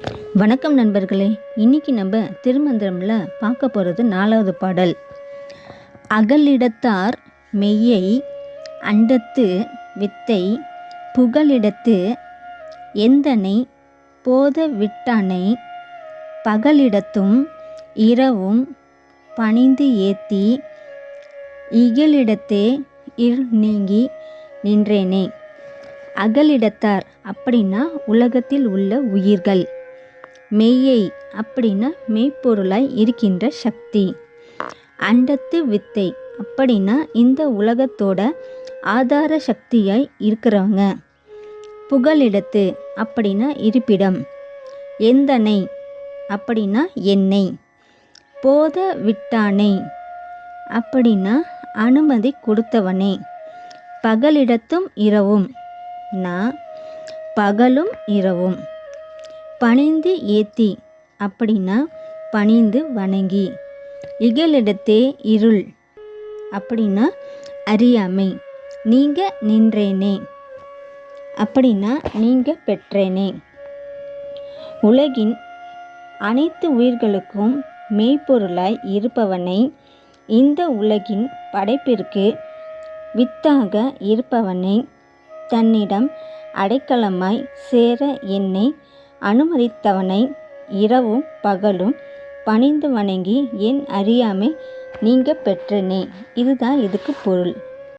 வணக்கம் நண்பர்களே. இன்னைக்கு நம்ம திருமந்திரம்ல பார்க்க போகிறது 4வது பாடல். அகலிடத்தார் மெய்யை அண்டத்து வித்தை புகலிடத்து எந்தனை போத விட்டானை பகலிடத்தும் இரவும் பணிந்து ஏத்தி இகலிடத்தே நீங்கி நின்றேனே. அகலிடத்தார் அப்படின்னா உலகத்தில் உள்ள உயிர்கள். மெய்யை அப்படின்னா மெய்ப்பொருளாய் இருக்கின்ற சக்தி. அண்டத்து வித்தை அப்படின்னா இந்த உலகத்தோட ஆதார சக்தியாய் இருக்கிறவங்க. புகலிடத்து அப்படின்னா இருப்பிடம். எந்தனை அப்படின்னா என்னை. போத விட்டானை அப்படின்னா அனுமதி கொடுத்தவனே. பகலிடத்தும் இரவும் நான் பகலும் இரவும். பணிந்து ஏத்தி அப்படின்னா பணிந்து வணங்கி. இகலிடத்தே இருள் அப்படின்னா அறியாமை. நீங்க நின்றேனே அப்படின்னா நீங்க பெற்றேனே. உலகின் அனைத்து உயிர்களுக்கும் மெய்ப்பொருளாய் இருப்பவனை, இந்த உலகின் படைப்பிற்கு வித்தாக இருப்பவனை, தன்னிடம் அடைக்கலமாய் சேர என்னை அனுமதித்தவனை, இரவும் பகலும் பணிந்து வணங்கி என் அறியாமை நீங்க பெற்றேனே. இதுதான் இதுக்கு பொருள்.